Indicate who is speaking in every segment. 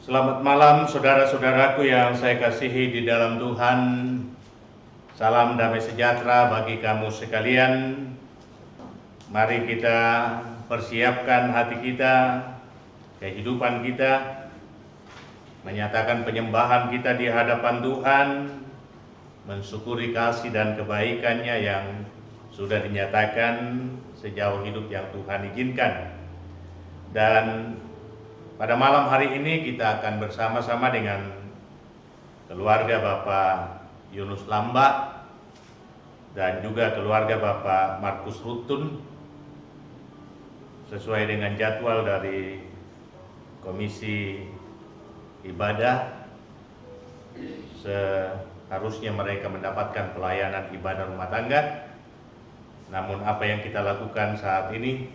Speaker 1: Selamat malam saudara-saudaraku yang saya kasihi di dalam Tuhan. Salam damai sejahtera bagi kamu sekalian. Mari kita persiapkan hati kita, kehidupan kita, menyatakan penyembahan kita di hadapan Tuhan, mensyukuri kasih dan kebaikannya yang sudah dinyatakan sejauh hidup yang Tuhan izinkan. Dan pada malam hari ini kita akan bersama-sama dengan keluarga Bapak Yunus Lambak dan juga keluarga Bapak Markus Rutun sesuai dengan jadwal dari Komisi Ibadah. Seharusnya mereka mendapatkan pelayanan ibadah rumah tangga, namun apa yang kita lakukan saat ini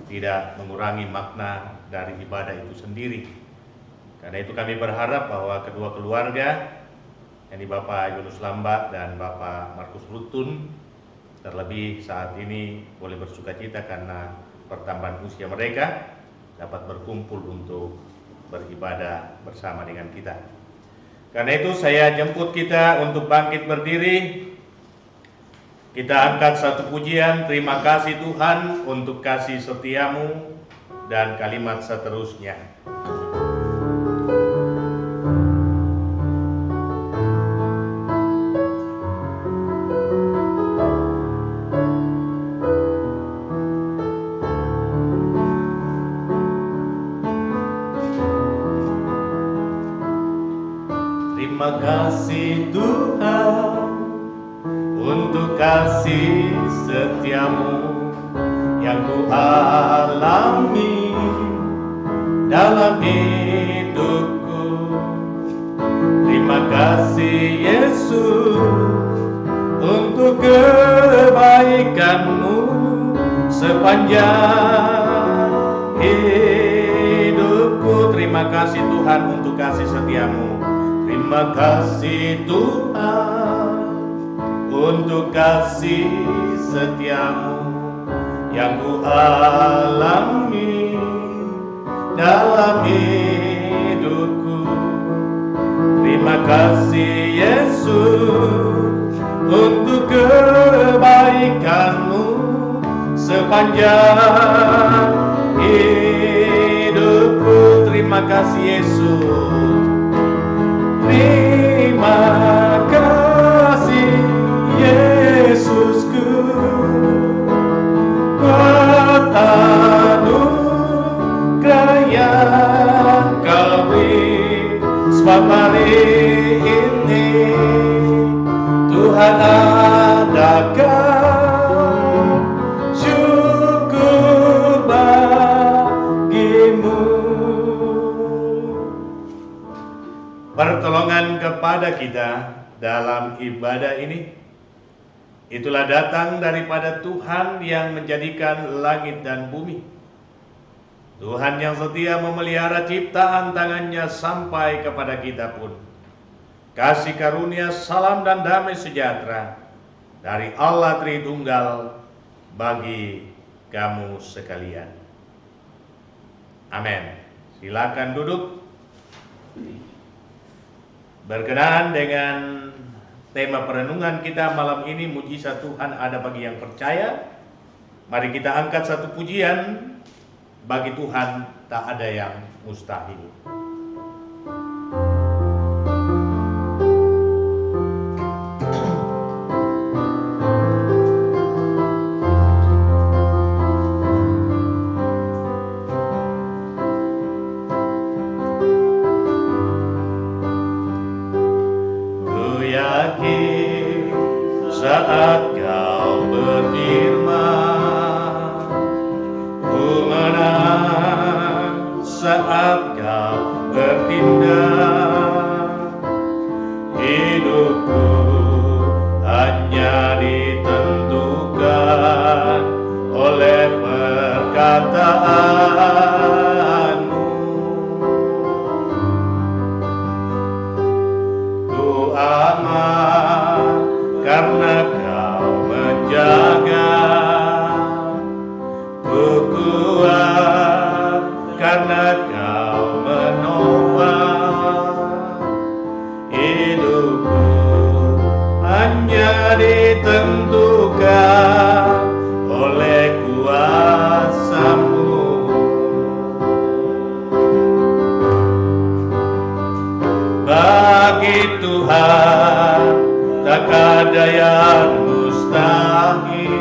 Speaker 1: tidak mengurangi makna dari ibadah itu sendiri. Karena itu kami berharap bahwa kedua keluarga, yakni Bapak Yunus Lambak dan Bapak Markus Rutun, terlebih saat ini boleh bersukacita karena pertambahan usia mereka, dapat berkumpul untuk beribadah bersama dengan kita. Karena itu saya jemput kita untuk bangkit berdiri. Kita angkat satu pujian, terima kasih Tuhan untuk kasih setiamu, dan kalimat seterusnya. Terima kasih Tuhan untuk kasih setiamu yang ku alami dalam hidupku. Terima kasih Yesus untuk kebaikanmu sepanjang hidupku. Terima kasih Tuhan untuk kasih setiamu. Terima kasih Tuhan untuk kasih setiamu yang ku alami dalam hidupku. Terima kasih Yesus untuk kebaikanmu sepanjang hidupku. Terima kasih Yesus. Terima kasih Yesusku, buat anugerah yang Kau beri. Sebab hari ini Tuhan adakan syukur bagimu. Pertolongan kepada kita dalam ibadah ini itulah datang daripada Tuhan yang menjadikan langit dan bumi. Tuhan yang setia memelihara ciptaan tangannya sampai kepada kita pun. Kasih karunia, salam dan damai sejahtera dari Allah Tritunggal bagi kamu sekalian. Amin. Silakan duduk. Berkenaan dengan tema perenungan kita malam ini, mujizat Tuhan ada bagi yang percaya. Mari kita angkat satu pujian, bagi Tuhan tak ada yang mustahil. Saat Kau berfirman, ku menang. Saat Kau bertindak, hidupku hanya ditentukan oleh perkataan-Mu. Ku aman karena Kau menjaga, ku kuat karena Kau menopang. hanya ditentukan oleh kuasa-Mu. Bagi Tuhan tak ada yang mustahil.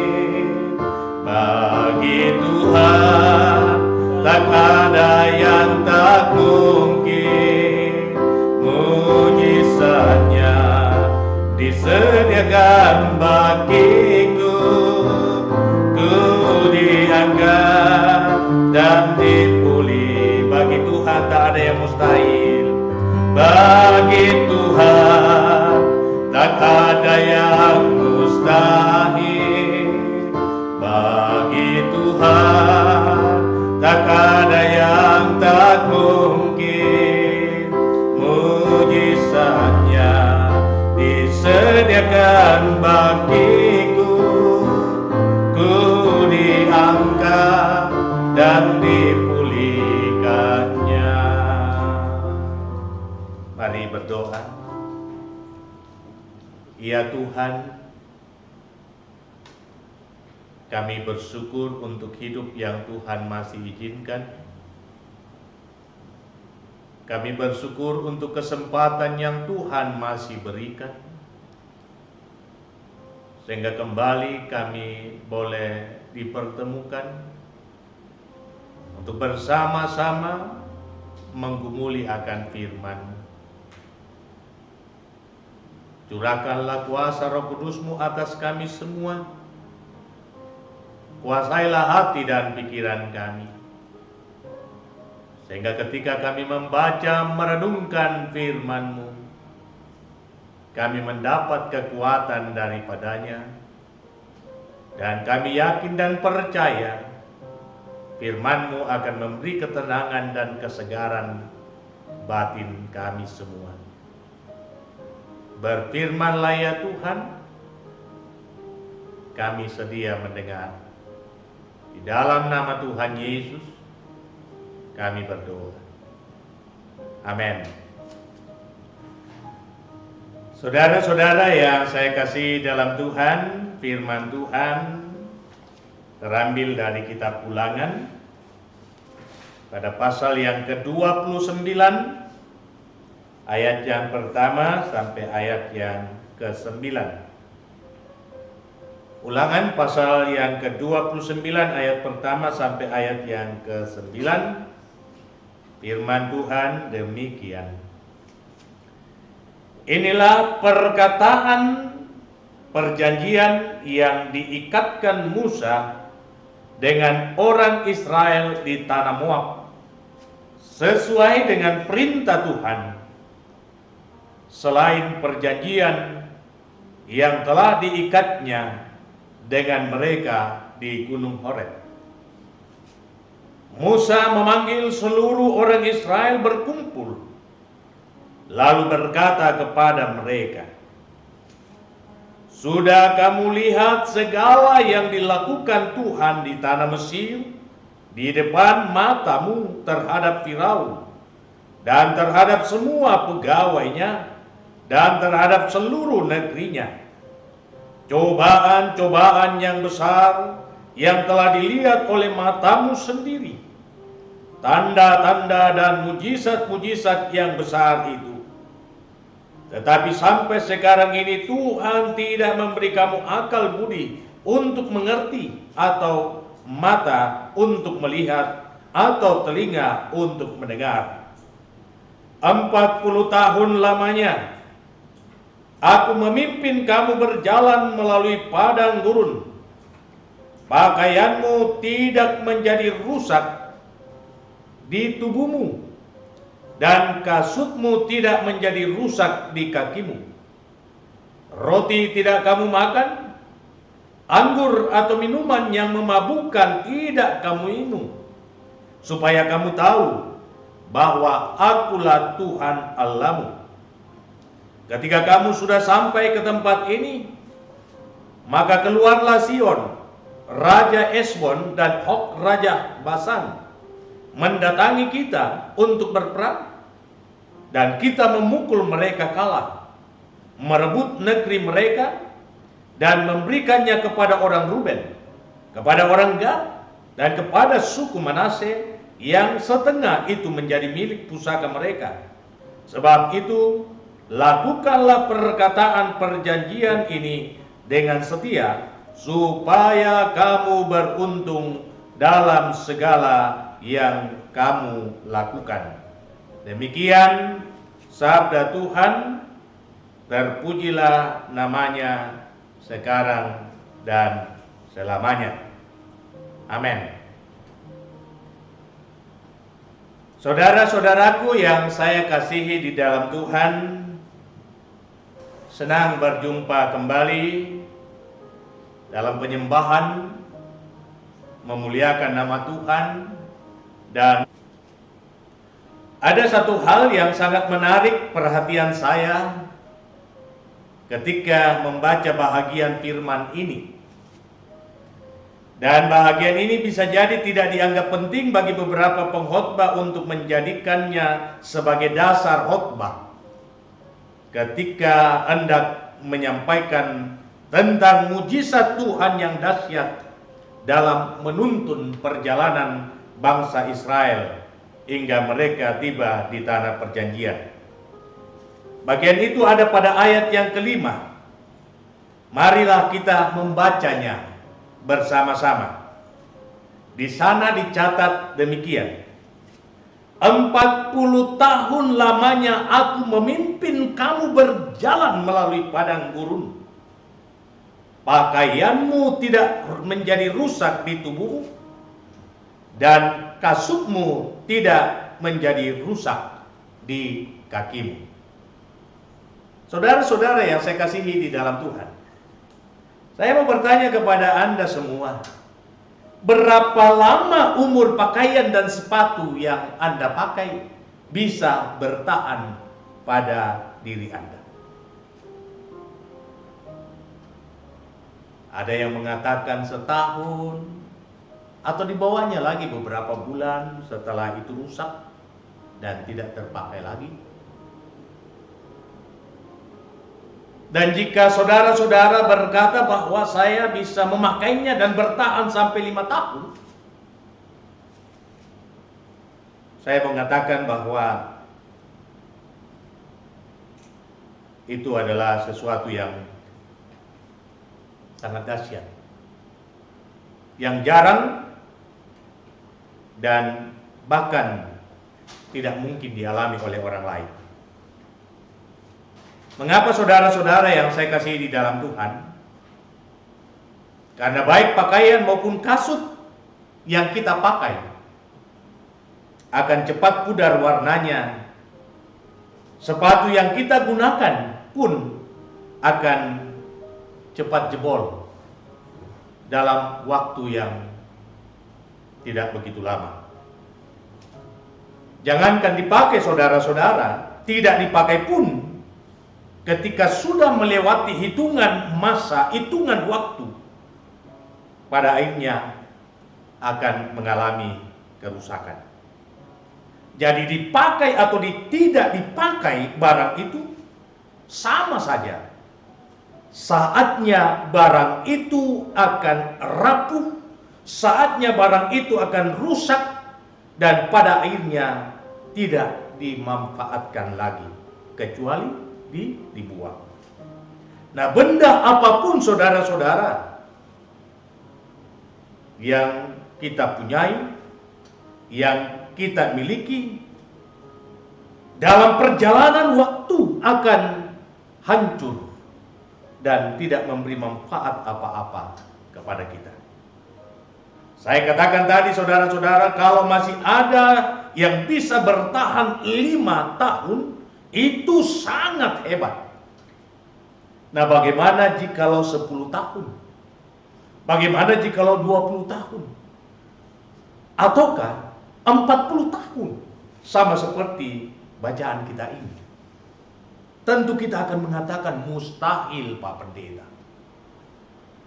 Speaker 1: Bagi Tuhan tak ada yang tak mungkin. Mujizatnya disediakan bagiku. Ku diangkat dan dipulih. Bagi Tuhan tak ada yang mustahil. Bagi Tuhan tak ada yang mustahil. Bagi Tuhan tak ada yang tak mungkin. Mujizatnya disediakan bagiku. Ku diangkat dan dipulihkannya. Mari berdoa. Ya Tuhan, kami bersyukur untuk hidup yang Tuhan masih izinkan. Kami bersyukur untuk kesempatan yang Tuhan masih berikan, sehingga kembali kami boleh dipertemukan untuk bersama-sama menggumuli akan firman-Mu. Curahkanlah kuasa Roh Kudus-Mu atas kami semua. Kuasailah hati dan pikiran kami, sehingga ketika kami membaca merenungkan firman-Mu, kami mendapat kekuatan daripadanya, dan kami yakin dan percaya firman-Mu akan memberi ketenangan dan kesegaran batin kami semua. Berfirmanlah ya Tuhan, kami sedia mendengar. Di dalam nama Tuhan Yesus kami berdoa. Amin. Saudara-saudara yang saya kasih dalam Tuhan, firman Tuhan terambil dari kitab Ulangan pada pasal yang ke-29 ayat yang pertama sampai ayat yang ke-9. Ulangan pasal yang ke-29 ayat pertama sampai ayat yang ke-9. Firman Tuhan demikian. Inilah perkataan perjanjian yang diikatkan Musa dengan orang Israel di tanah Moab, sesuai dengan perintah Tuhan, selain perjanjian yang telah diikatnya dengan mereka di Gunung Horeb. Musa memanggil seluruh orang Israel berkumpul, lalu berkata kepada mereka, "Sudah kamu lihat segala yang dilakukan Tuhan di tanah Mesir di depan matamu terhadap Firaun dan terhadap semua pegawainya dan terhadap seluruh negerinya. Cobaan-cobaan yang besar yang telah dilihat oleh matamu sendiri, tanda-tanda dan mujizat-mujizat yang besar itu. Tetapi sampai sekarang ini Tuhan tidak memberi kamu akal budi untuk mengerti, atau mata untuk melihat, atau telinga untuk mendengar. 40 tahun lamanya Aku memimpin kamu berjalan melalui padang gurun. Pakaianmu tidak menjadi rusak di tubuhmu, dan kasutmu tidak menjadi rusak di kakimu. Roti tidak kamu makan, anggur atau minuman yang memabukkan tidak kamu minum, supaya kamu tahu bahwa Akulah Tuhan Allahmu. Ketika kamu sudah sampai ke tempat ini, maka keluarlah Sihon, Raja Hesbon, dan Og, Raja Basan, mendatangi kita untuk berperang, dan kita memukul mereka kalah, merebut negeri mereka, dan memberikannya kepada orang Ruben, kepada orang Gad, dan kepada suku Manase, yang setengah itu menjadi milik pusaka mereka. Sebab itu, lakukanlah perkataan perjanjian ini dengan setia, supaya kamu beruntung dalam segala yang kamu lakukan. Demikian sabda Tuhan, terpujilah namanya sekarang dan selamanya. Amin. Saudara-saudaraku yang saya kasihi di dalam Tuhan, senang berjumpa kembali dalam penyembahan, memuliakan nama Tuhan. Dan ada satu hal yang sangat menarik perhatian saya ketika membaca bahagian firman ini. Dan bahagian ini bisa jadi tidak dianggap penting bagi beberapa pengkhotbah untuk menjadikannya sebagai dasar khotbah ketika hendak menyampaikan tentang mujizat Tuhan yang dahsyat dalam menuntun perjalanan bangsa Israel hingga mereka tiba di tanah perjanjian. Bagian itu ada pada ayat yang kelima. Marilah kita membacanya bersama-sama. Di sana dicatat demikian: 40 tahun lamanya aku memimpin kamu berjalan melalui padang gurun. Pakaianmu tidak menjadi rusak di tubuhmu, dan kasutmu tidak menjadi rusak di kakimu. Saudara-saudara yang saya kasihi di dalam Tuhan, saya mau bertanya kepada Anda semua, berapa lama umur pakaian dan sepatu yang Anda pakai bisa bertahan pada diri Anda? Ada yang mengatakan setahun, atau di bawahnya lagi beberapa bulan setelah itu rusak dan tidak terpakai lagi. Dan jika saudara-saudara berkata bahwa saya bisa memakainya dan bertahan sampai 5 tahun, saya mengatakan bahwa itu adalah sesuatu yang sangat dahsyat, yang jarang dan bahkan tidak mungkin dialami oleh orang lain. Mengapa saudara-saudara yang saya kasihi di dalam Tuhan? Karena baik pakaian maupun kasut yang kita pakai akan cepat pudar warnanya. Sepatu yang kita gunakan pun akan cepat jebol dalam waktu yang tidak begitu lama. Jangankan dipakai saudara-saudara, tidak dipakai pun, ketika sudah melewati hitungan masa, hitungan waktu, pada akhirnya akan mengalami kerusakan. Jadi dipakai atau tidak dipakai barang itu sama saja. Saatnya barang itu akan rapuh, saatnya barang itu akan rusak, dan pada akhirnya tidak dimanfaatkan lagi, kecuali dibuang. Nah, benda apapun saudara-saudara yang kita punyai, yang kita miliki, dalam perjalanan waktu akan hancur dan tidak memberi manfaat apa-apa kepada kita. Saya katakan tadi saudara-saudara, kalau masih ada yang bisa bertahan 5 tahun, itu sangat hebat. Nah, bagaimana jikalau 10 tahun? Bagaimana jikalau 20 tahun? Ataukah 40 tahun? Sama seperti bacaan kita ini. Tentu kita akan mengatakan mustahil, Pak Pendeta.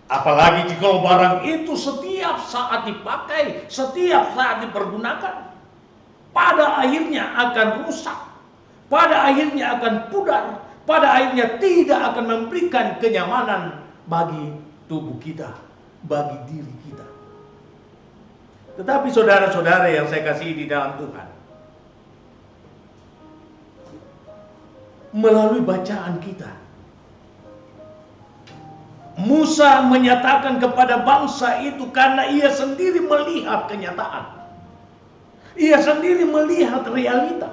Speaker 1: Apalagi jikalau barang itu setiap saat dipakai, setiap saat dipergunakan, pada akhirnya akan rusak, pada akhirnya akan pudar, pada akhirnya tidak akan memberikan kenyamanan
Speaker 2: bagi tubuh kita, bagi diri kita. Tetapi saudara-saudara yang saya kasihi di dalam Tuhan, melalui bacaan kita, Musa menyatakan kepada bangsa itu karena ia sendiri melihat kenyataan. Ia sendiri melihat realita.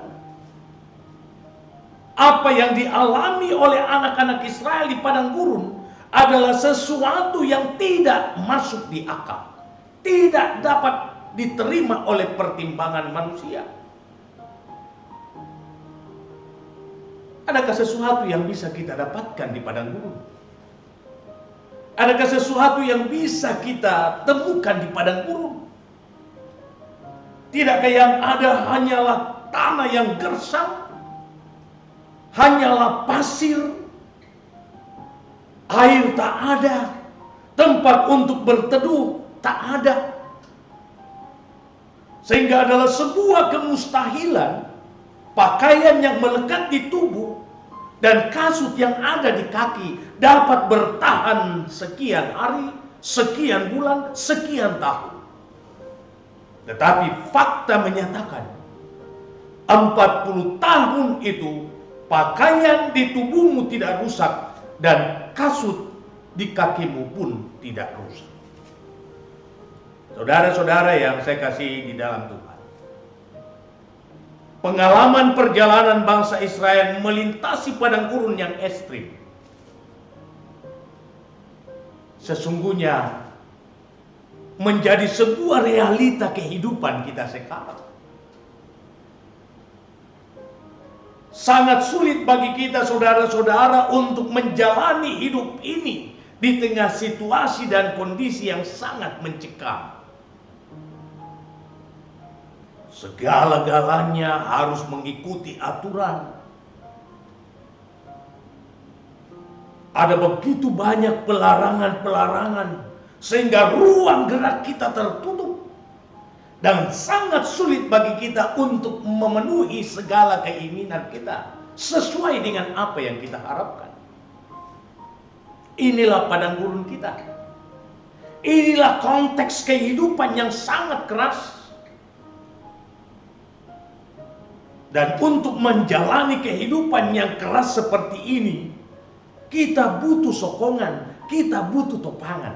Speaker 2: Apa yang dialami oleh anak-anak Israel di padang gurun adalah sesuatu yang tidak masuk di akal. Tidak dapat diterima oleh pertimbangan manusia. Adakah sesuatu yang bisa kita dapatkan di padang gurun? Adakah sesuatu yang bisa kita temukan di padang gurun? Tidakkah yang ada hanyalah tanah yang gersang, hanyalah pasir, air tak ada, tempat untuk berteduh tak ada. Sehingga adalah sebuah kemustahilan pakaian yang melekat di tubuh dan kasut yang ada di kaki dapat bertahan sekian hari, sekian bulan, sekian tahun. Tetapi fakta menyatakan 40 tahun itu pakaian di tubuhmu tidak rusak dan kasut di kakimu pun tidak rusak. Saudara-saudara yang saya kasihi di dalam Tuhan, pengalaman perjalanan bangsa Israel melintasi padang gurun yang ekstrim sesungguhnya menjadi sebuah realita kehidupan kita sekarang. Sangat sulit bagi kita saudara-saudara untuk menjalani hidup ini di tengah situasi dan kondisi yang sangat mencekam. Segala-galanya harus mengikuti aturan. Ada begitu banyak pelarangan-pelarangan sehingga ruang gerak kita tertutup dan sangat sulit bagi kita untuk memenuhi segala keinginan kita sesuai dengan apa yang kita harapkan. Inilah padang gurun kita. Inilah konteks kehidupan yang sangat keras. Dan untuk menjalani kehidupan yang keras seperti ini, kita butuh sokongan, kita butuh topangan.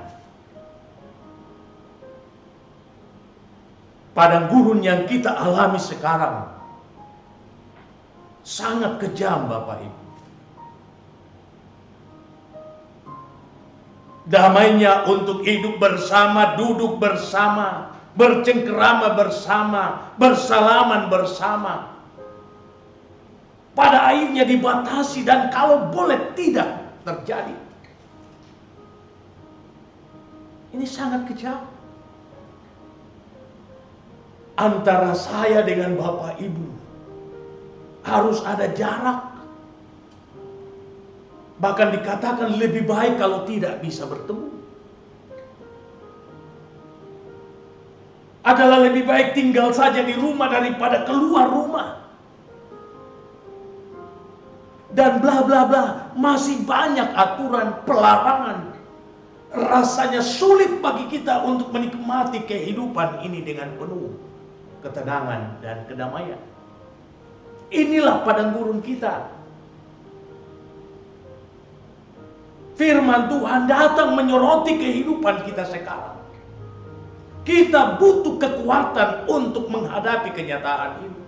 Speaker 2: Padang gurun yang kita alami sekarang sangat kejam, Bapak Ibu. Damainya untuk hidup bersama, duduk bersama, bercengkerama bersama, bersalaman bersama, pada akhirnya dibatasi dan kalau boleh tidak terjadi. Ini sangat kejam. Antara saya dengan Bapak Ibu harus ada jarak. Bahkan dikatakan lebih baik kalau tidak bisa bertemu. Adalah lebih baik tinggal saja di rumah daripada keluar rumah. Dan bla bla bla, masih banyak aturan, pelarangan. Rasanya sulit bagi kita untuk menikmati kehidupan ini dengan penuh ketenangan dan kedamaian. Inilah padang gurun kita. Firman Tuhan datang menyoroti kehidupan kita sekarang. Kita butuh kekuatan untuk menghadapi kenyataan ini.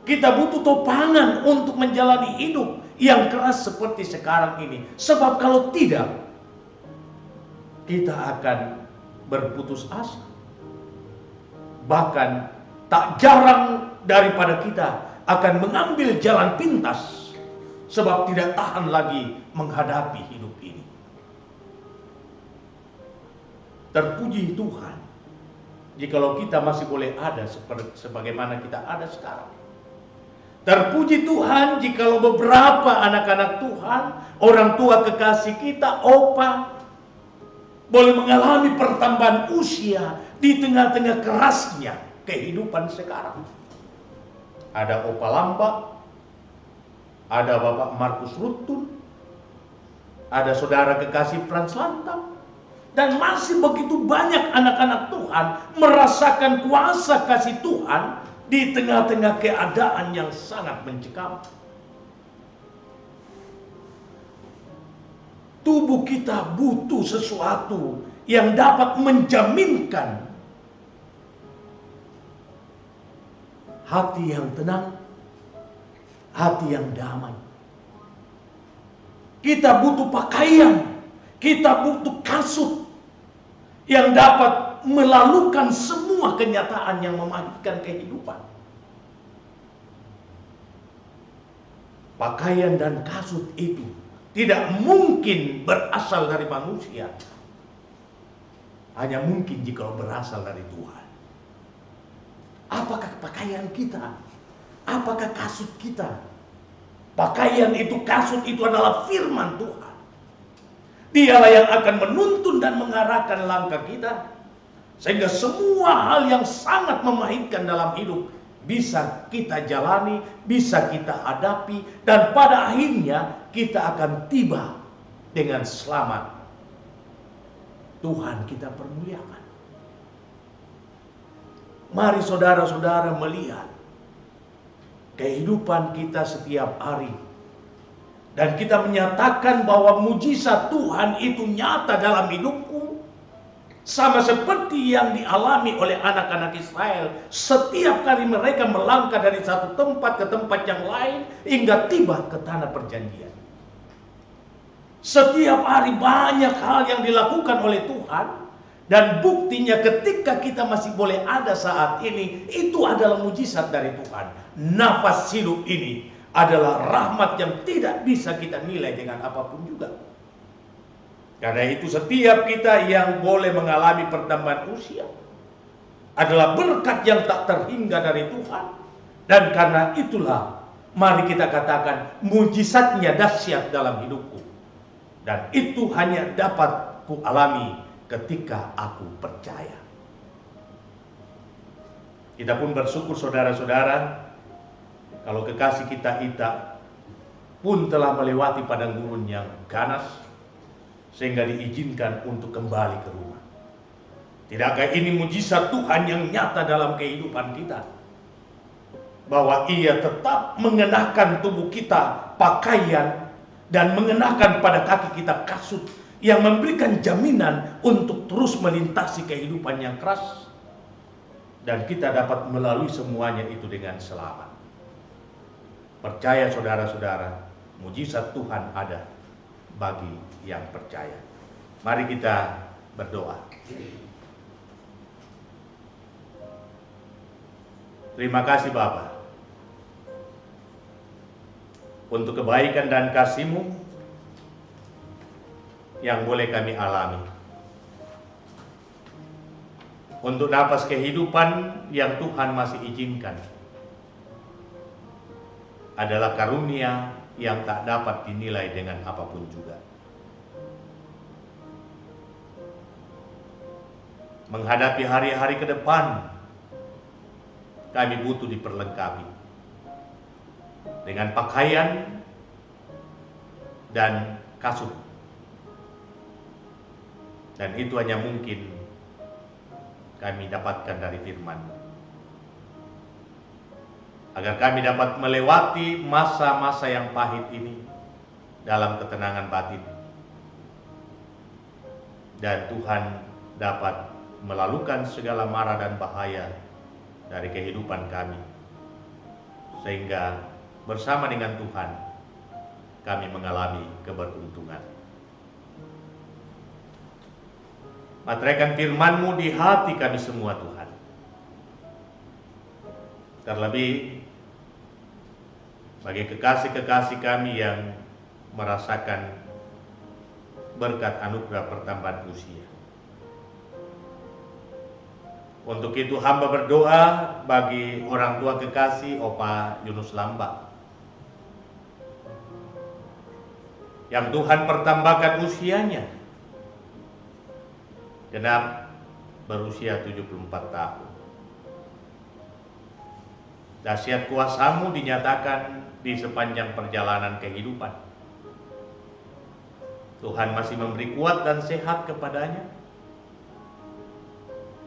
Speaker 2: Kita butuh topangan untuk menjalani hidup yang keras seperti sekarang ini. Sebab kalau tidak, kita akan berputus asa. Bahkan tak jarang daripada kita akan mengambil jalan pintas sebab tidak tahan lagi menghadapi hidup ini. Terpuji Tuhan jikalau kita masih boleh ada sebagaimana kita ada sekarang. Terpuji Tuhan jikalau beberapa anak-anak Tuhan, orang tua kekasih kita, opa, boleh mengalami pertambahan usia di tengah-tengah kerasnya kehidupan sekarang. Ada Opa Lamba, ada Bapak Markus Rutun, Ada saudara kekasih Frans Lantam. Dan masih begitu banyak anak-anak Tuhan merasakan kuasa kasih Tuhan di tengah-tengah keadaan yang sangat mencekam. Tubuh kita butuh sesuatu yang dapat menjaminkan hati yang tenang, hati yang damai. Kita butuh pakaian, kita butuh kasut yang dapat melalukan semua kenyataan yang memahitkan kehidupan. Pakaian dan kasut itu tidak mungkin berasal dari manusia. Hanya mungkin jika berasal dari Tuhan. Apakah pakaian kita? Apakah kasut kita? Pakaian itu, kasut itu adalah firman Tuhan. Dialah yang akan menuntun dan mengarahkan langkah kita. Sehingga semua hal yang sangat memahitkan dalam hidup bisa kita jalani, bisa kita hadapi. Dan pada akhirnya kita akan tiba dengan selamat. Tuhan kita permuliakan. Mari saudara-saudara melihat kehidupan kita setiap hari. Dan kita menyatakan bahwa mujizat Tuhan itu nyata dalam hidupku. Sama seperti yang dialami oleh anak-anak Israel. Setiap kali mereka melangkah dari satu tempat ke tempat yang lain. Hingga tiba ke tanah perjanjian. Setiap hari banyak hal yang dilakukan oleh Tuhan. Dan buktinya ketika kita masih boleh ada saat ini. Itu adalah mujizat dari Tuhan. Nafas hidup ini adalah rahmat yang tidak bisa kita nilai dengan apapun juga. Karena itu setiap kita yang boleh mengalami pertambahan usia adalah berkat yang tak terhingga dari Tuhan. Dan karena itulah mari kita katakan mujizatnya dahsyat dalam hidupku. Dan itu hanya dapat kualami ketika aku percaya. Kita pun bersyukur saudara-saudara, kalau kekasih kita Ita pun telah melewati padang gurun yang ganas, sehingga diizinkan untuk kembali ke rumah. Tidakkah ini mujizat Tuhan yang nyata dalam kehidupan kita? Bahwa ia tetap mengenakan tubuh kita pakaian dan mengenakan pada kaki kita kasut yang memberikan jaminan untuk terus melintasi kehidupan yang keras. Dan kita dapat melalui semuanya itu dengan selamat. Percaya saudara-saudara, mujizat Tuhan ada bagi yang percaya. Mari kita berdoa. Terima kasih Bapa untuk kebaikan dan kasih-Mu yang boleh kami alami. Untuk nafas kehidupan yang Tuhan masih izinkan adalah karunia yang tak dapat dinilai dengan apapun juga. Menghadapi hari-hari ke depan, kami butuh diperlengkapi dengan pakaian dan kasut. Dan itu hanya mungkin kami dapatkan dari firman-Mu. Agar kami dapat melewati masa-masa yang pahit ini dalam ketenangan batin. Dan Tuhan dapat melalukan segala mara dan bahaya dari kehidupan kami. Sehingga bersama dengan Tuhan kami mengalami keberuntungan. Materaikan firman-Mu di hati kami semua Tuhan. Terlebih bagi kekasih-kekasih kami yang merasakan berkat anugerah pertambahan usia. Untuk itu hamba berdoa bagi orang tua kekasih Opa Yunus Lamba yang Tuhan pertambahkan usianya genap berusia 74 tahun. Dahsyat kuasa-Mu dinyatakan di sepanjang perjalanan kehidupan.
Speaker 1: Tuhan masih memberi kuat dan sehat kepadanya,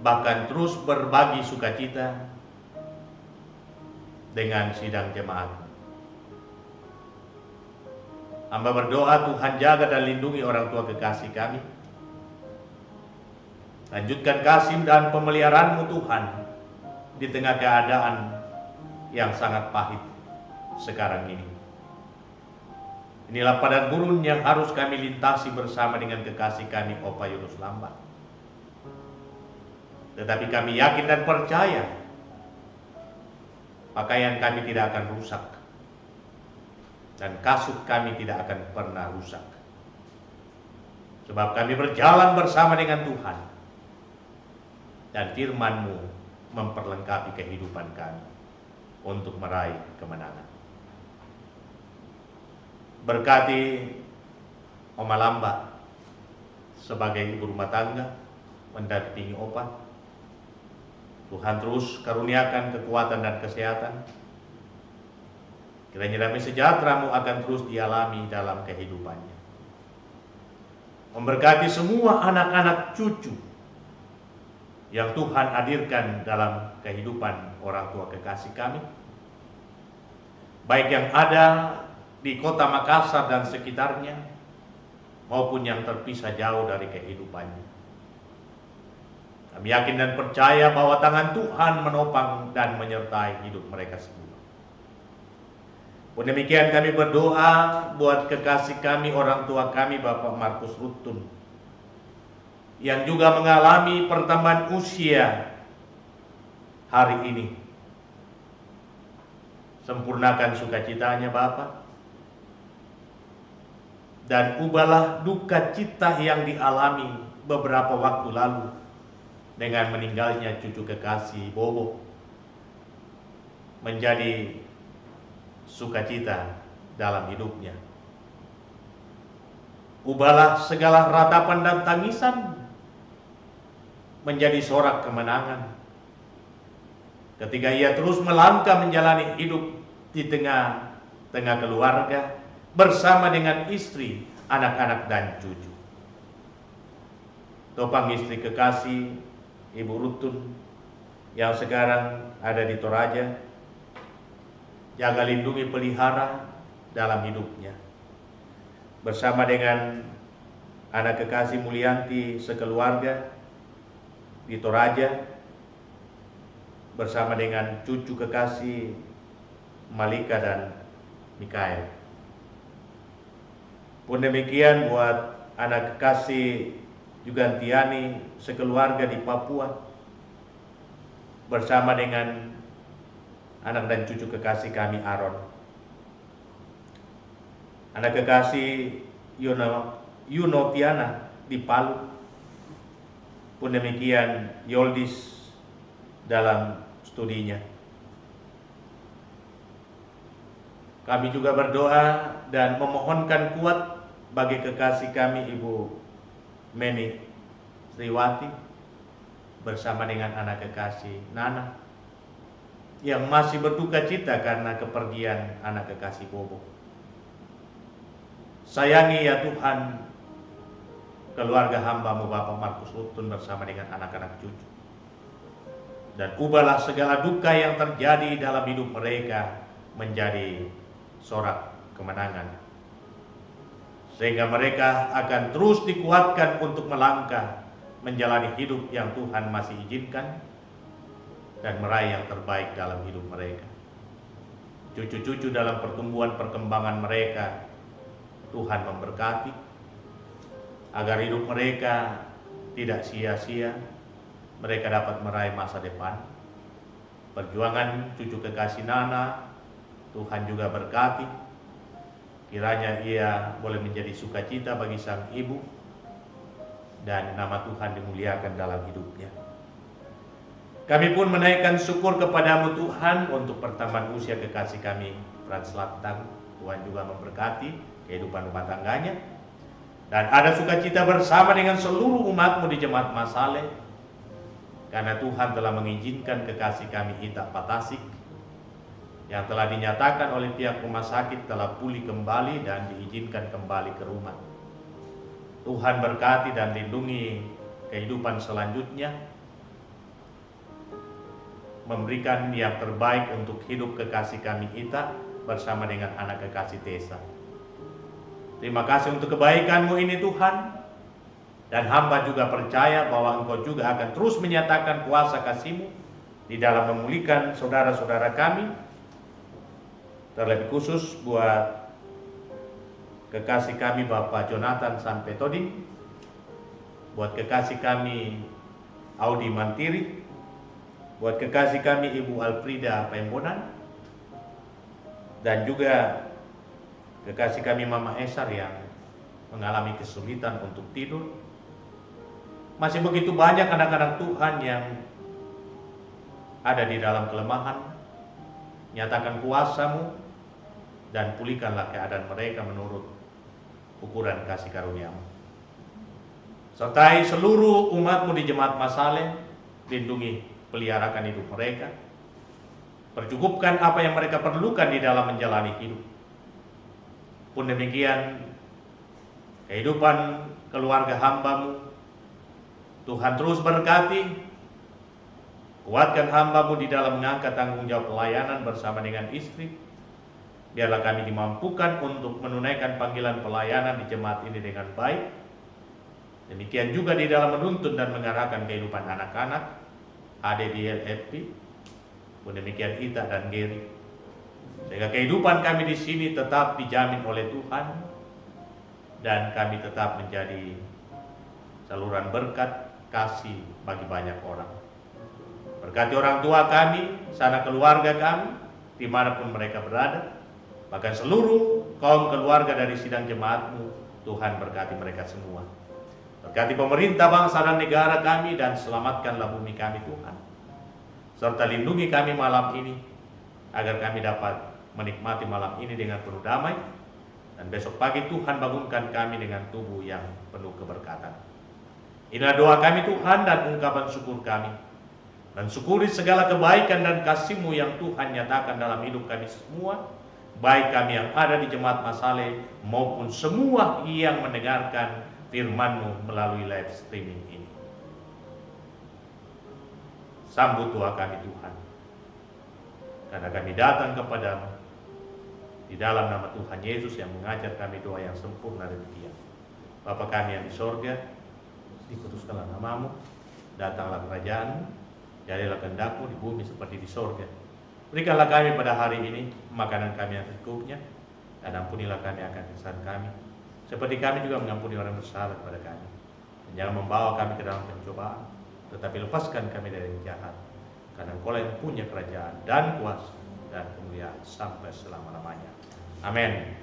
Speaker 1: bahkan terus berbagi sukacita dengan sidang jemaat. Hamba berdoa Tuhan jaga dan lindungi orang tua kekasih kami. Lanjutkan kasih dan pemeliharaan-Mu Tuhan di tengah keadaan yang sangat pahit sekarang ini. Inilah padan gurun yang harus kami lintasi bersama dengan kekasih kami Opa Yunus Lamba. Tetapi kami yakin dan percaya pakaian kami tidak akan rusak dan kasut kami tidak akan pernah rusak. Sebab kami berjalan bersama dengan Tuhan dan firman-Mu memperlengkapi kehidupan kami untuk meraih kemenangan. Berkati Oma Lamba sebagai ibu rumah tangga mendampingi Opa. Tuhan terus karuniakan kekuatan dan kesehatan. Kiranya damai sejahtera-Mu akan terus dialami dalam kehidupannya. Memberkati semua anak-anak cucu yang Tuhan hadirkan dalam kehidupan orang tua kekasih kami, baik yang ada di kota Makassar dan sekitarnya, maupun yang terpisah jauh dari kehidupannya. Kami yakin dan percaya bahwa tangan Tuhan menopang dan menyertai hidup mereka semua. Pun demikian kami berdoa buat kekasih kami, orang tua kami, Bapak Markus Rutun, yang juga mengalami pertambahan usia hari ini. Sempurnakan sukacitanya Bapak, dan ubahlah duka cita yang dialami beberapa waktu lalu dengan meninggalnya cucu kekasih Bobo menjadi sukacita dalam hidupnya. Ubahlah segala ratapan dan tangisan menjadi sorak kemenangan ketika ia terus melangkah menjalani hidup di tengah keluarga bersama dengan istri, anak-anak dan cucu. Topang istri kekasih Ibu Rutun yang sekarang ada di Toraja, jaga lindungi pelihara dalam hidupnya. Bersama dengan anak kekasih Mulyanti sekeluarga di Toraja, bersama dengan cucu kekasih Malika dan Mikael. Pun demikian buat anak kekasih Jugantiani sekeluarga di Papua, bersama dengan anak dan cucu kekasih kami Aaron. Anak kekasih Yunotiana di Palu. Pun demikian Yoldis dalam studinya. Kami juga berdoa dan memohonkan kuat bagi kekasih kami Ibu Meni Sriwati bersama dengan anak kekasih Nana yang masih berduka cita karena kepergian anak kekasih Bobo. Sayangi ya Tuhan keluarga hamba-Mu Bapak Markus Rutun bersama dengan anak-anak cucu, dan ubahlah segala duka yang terjadi dalam hidup mereka menjadi sorak kemenangan, sehingga mereka akan terus dikuatkan untuk melangkah menjalani hidup yang Tuhan masih izinkan dan meraih yang terbaik dalam hidup mereka. Cucu-cucu dalam pertumbuhan perkembangan mereka Tuhan memberkati, agar hidup mereka tidak sia-sia, mereka dapat meraih masa depan. Perjuangan cucu kekasih Nana Tuhan juga berkati, kiranya ia boleh menjadi sukacita bagi sang ibu dan nama Tuhan dimuliakan dalam hidupnya. Kami pun menaikkan syukur kepadamu Tuhan untuk pertambahan usia kekasih kami Frans Lantang. Tuhan juga memberkati kehidupan rumah tangganya, dan ada sukacita bersama dengan seluruh umatmu di Jemaat Masale, karena Tuhan telah mengizinkan kekasih kami Ita Patasik yang telah dinyatakan oleh pihak rumah sakit telah pulih kembali dan diizinkan kembali ke rumah. Tuhan berkati dan lindungi kehidupan selanjutnya, memberikan yang terbaik untuk hidup kekasih kami Ita bersama dengan anak kekasih Tessa. Terima kasih untuk kebaikan-Mu ini Tuhan, dan hamba juga percaya bahwa Engkau juga akan terus menyatakan kuasa kasih-Mu di dalam memulihkan saudara-saudara kami, terlebih khusus buat kekasih kami Bapak Jonathan Sampetoding, buat kekasih kami Audi Mantiri, buat kekasih kami Ibu Alfrida Pembonan, dan juga kekasih kami Mama Esar yang mengalami kesulitan untuk tidur. Masih begitu banyak anak-anak Tuhan yang ada di dalam kelemahan. Nyatakan kuasa-Mu dan pulihkanlah keadaan mereka menurut ukuran kasih karunia-Mu. Sertai seluruh umat-Mu di Jemaat Masale, lindungi, peliharakan hidup mereka, percukupkan apa yang mereka perlukan di dalam menjalani hidup. Pun demikian, kehidupan keluarga hamba-Mu, Tuhan terus berkati, kuatkan hamba-Mu di dalam mengangkat tanggung jawab pelayanan bersama dengan istri. Biarlah kami dimampukan untuk menunaikan panggilan pelayanan di jemaat ini dengan baik. Demikian juga di dalam menuntun dan mengarahkan kehidupan anak-anak, ada di LFP, pun demikian Ita dan Geri, sehingga kehidupan kami di sini tetap dijamin oleh Tuhan dan kami tetap menjadi saluran berkat kasih bagi banyak orang. Berkati orang tua kami, sanak keluarga kami, dimanapun mereka berada, bahkan seluruh kaum keluarga dari sidang jemaat-Mu, Tuhan berkati mereka semua. Berkati pemerintah bangsa dan negara kami dan selamatkanlah bumi kami Tuhan. Serta lindungi kami malam ini agar kami dapat menikmati malam ini dengan penuh damai. Dan besok pagi Tuhan bangunkan kami dengan tubuh yang penuh keberkatan. Inilah doa kami Tuhan dan ungkapan syukur kami. Dan syukuri segala kebaikan dan kasih-Mu yang Tuhan nyatakan dalam hidup kami semua. Baik kami yang ada di Jemaat Masale maupun semua yang mendengarkan firman-Mu melalui live streaming ini. Sambut doa kami Tuhan, karena kami datang kepadamu di dalam nama Tuhan Yesus yang mengajar kami doa yang sempurna demikian. Bapa kami yang di sorga, dikuduskanlah nama-Mu, datanglah kerajaan-Mu, jadilah kehendak-Mu di bumi seperti di sorga. Berikanlah kami pada hari ini makanan kami yang secukupnya, dan ampunilah kami akan kesalahan kami, seperti kami juga mengampuni orang bersalah kepada kami. Dan jangan membawa kami ke dalam pencobaan, tetapi lepaskan kami dari yang jahat. Karena Engkau yang punya kerajaan dan kuasa dan kemuliaan sampai selama-lamanya. Amin.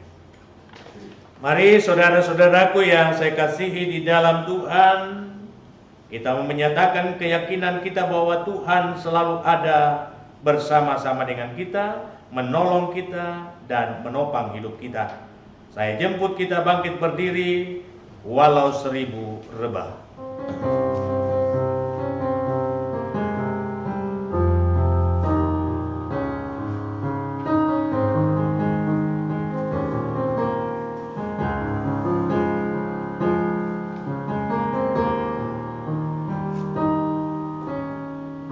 Speaker 1: Mari saudara-saudaraku yang saya kasihi di dalam Tuhan, kita menyatakan keyakinan kita bahwa Tuhan selalu ada bersama-sama dengan kita, menolong kita, dan menopang hidup kita. Saya jemput kita bangkit berdiri walau 1000 rebah.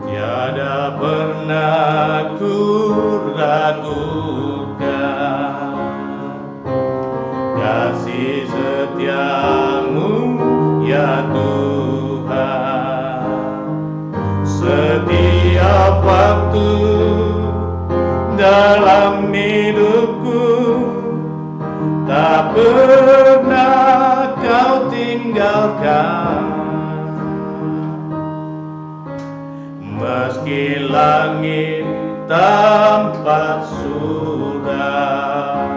Speaker 1: Tiada pernah ku ragukan kasih setia-Mu ya Tuhan. Setiap waktu dalam hidupku tak pernah Kau tinggalkan. Meski langit tampak suram,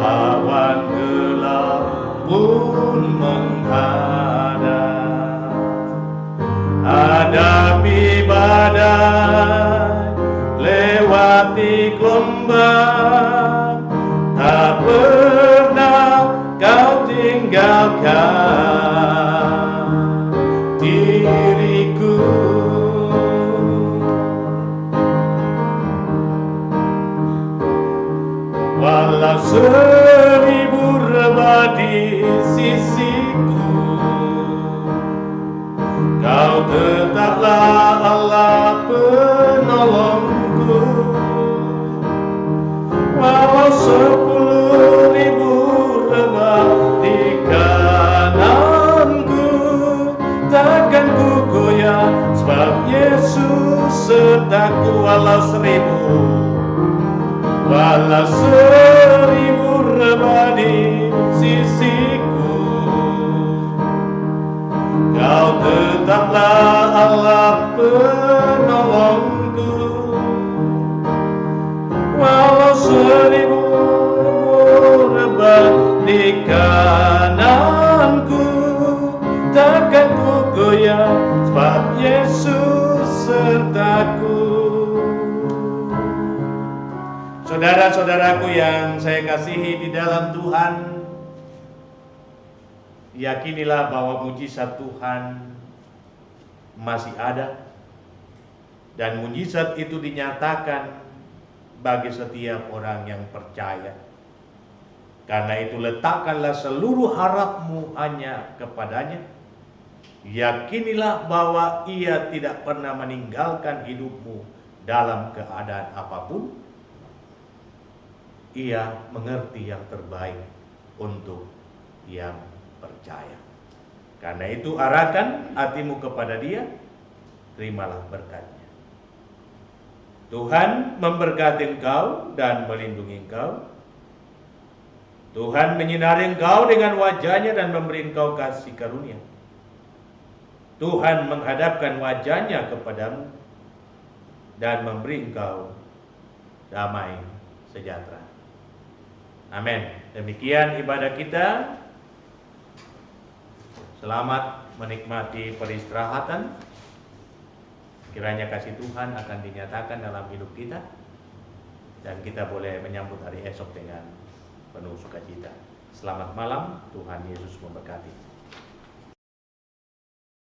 Speaker 1: awan gelap pun menghadap, hadapi badai, lewati gelombang, tak pernah Kau tinggalkan diriku. Walau 1000 rebah di sisi
Speaker 2: di kananku, takkan ku goyah, sebab Yesus sertaku. Saudara-saudaraku yang saya kasihi di dalam Tuhan, yakinilah bahwa mujizat Tuhan masih ada, dan mujizat itu dinyatakan bagi setiap orang yang percaya. Karena itu letakkanlah seluruh harapmu hanya kepadanya. Yakinilah bahwa Ia tidak pernah meninggalkan hidupmu dalam keadaan apapun. Ia mengerti yang terbaik untuk yang percaya. Karena itu arahkan hatimu kepada Dia, terimalah berkat-Nya. Tuhan memberkati engkau dan melindungi engkau. Tuhan menyinari engkau dengan wajah-Nya dan memberi engkau kasih karunia. Tuhan menghadapkan wajah-Nya kepadamu dan memberi engkau damai sejahtera. Amin. Demikian ibadah kita. Selamat menikmati peristirahatan. Kiranya kasih Tuhan akan dinyatakan dalam hidup kita, dan kita boleh menyambut hari esok dengan penuh sukacita. Selamat malam, Tuhan Yesus memberkati.